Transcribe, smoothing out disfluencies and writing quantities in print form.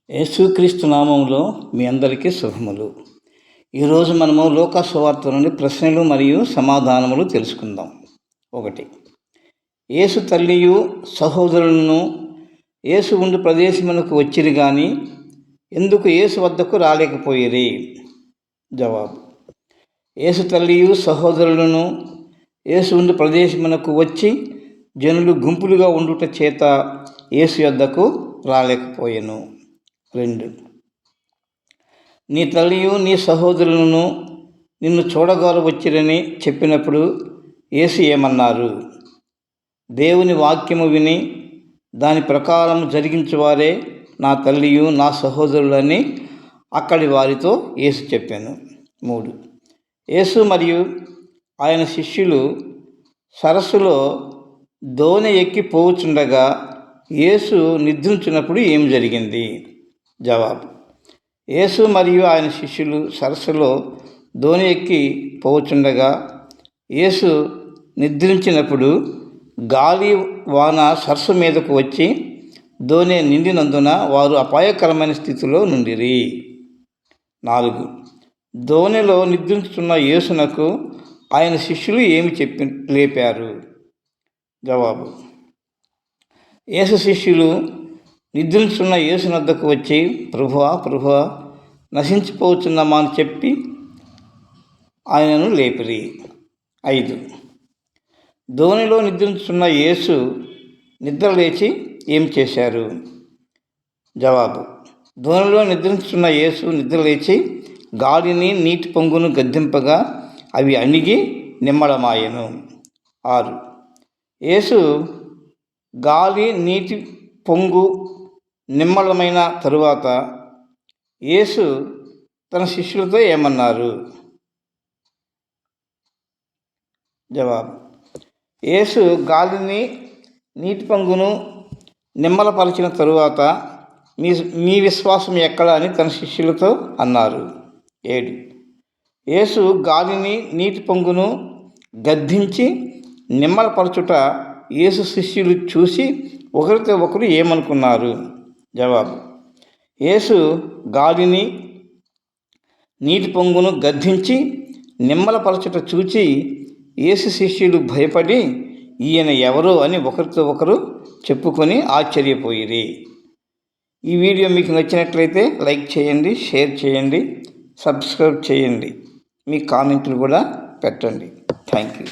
యేసుక్రీస్తు నామములో మీ అందరికీ శుభములు. ఈరోజు మనము లూకా సువార్త నుండి ప్రశ్నలు మరియు సమాధానములు తెలుసుకుందాం. 1. యేసు తల్లియు సహోదరులను యేసు ఉండి ప్రదేశమునకు వచ్చిరి గాని ఎందుకు యేసు వద్దకు రాలేకపోయిరి? జవాబు: యేసు తల్లియు సహోదరులను యేసు ఉండి ప్రదేశమునకు వచ్చి జనులు గుంపులుగా ఉండుట చేత యేసు వద్దకు రాలేకపోయెను. 2. నీ తల్లియు నీ సహోదరులను నిన్ను చూడగోర వచ్చిరని చెప్పినప్పుడు యేసు ఏమన్నారు? దేవుని వాక్యము విని దాని ప్రకారం జరిగించువారే నా తల్లియు నా సహోదరులని అక్కడి వారితో యేసు చెప్పాను. 3. యేసు మరియు ఆయన శిష్యులు సరస్సులో దోణి ఎక్కి పోవుచుండగా యేసు నిద్రించినప్పుడు ఏం జరిగింది? జవాబు: యేసు మరియు ఆయన శిష్యులు సరస్సులో దోణి ఎక్కి పోవుచుండగా యేసు నిద్రించినప్పుడు గాలి వాన సరస్సు మీదకు వచ్చి దోణి నిండినందున వారు అపాయకరమైన స్థితిలో నుండిరి. 4. దోణిలో నిద్రించుతున్న యేసునకు ఆయన శిష్యులు ఏమి లేపారు? జవాబు: యేసు శిష్యులు నిద్రించున్న యేసు వద్దకు వచ్చి ప్రభువా ప్రభువా నశించిపోతున్నామా అని చెప్పి ఆయనను లేపిరి. 5. దోణిలో నిద్రించున్న యేసు నిద్ర లేచి ఏం చేశారు? జవాబు: దోణిలో నిద్రించున్న యేసు నిద్ర లేచి గాలిని నీటి పొంగును గద్దింపగా అవి అణిగి నిమ్మడమాయెను. 6. యేసు గాలి నీటి పొంగు నిమ్మలమైన తరువాత యేసు తన శిష్యులతో ఏమన్నారు? జవాబు: యేసు గాలిని నీటి పొంగును నిమ్మలపరిచిన తరువాత మీ విశ్వాసం ఎక్కడ అని తన శిష్యులతో అన్నారు. 7. యేసు గాలిని నీటి పొంగును గద్దించి నిమ్మలపరచుట యేసు శిష్యులు చూసి ఒకరితో ఒకరు ఏమనుకున్నారు? జవాబు: యేసు గాలిని నీటి పొంగును గద్దించి నిమ్మలపరచుట చూచి యేసు శిష్యులు భయపడి ఈయన ఎవరో అని ఒకరితో ఒకరు చెప్పుకొని ఆశ్చర్యపోయిరి. ఈ వీడియో మీకు నచ్చినట్లయితే లైక్ చేయండి, షేర్ చేయండి, సబ్స్క్రైబ్ చేయండి, మీ కామెంట్లు కూడా పెట్టండి. Thank you.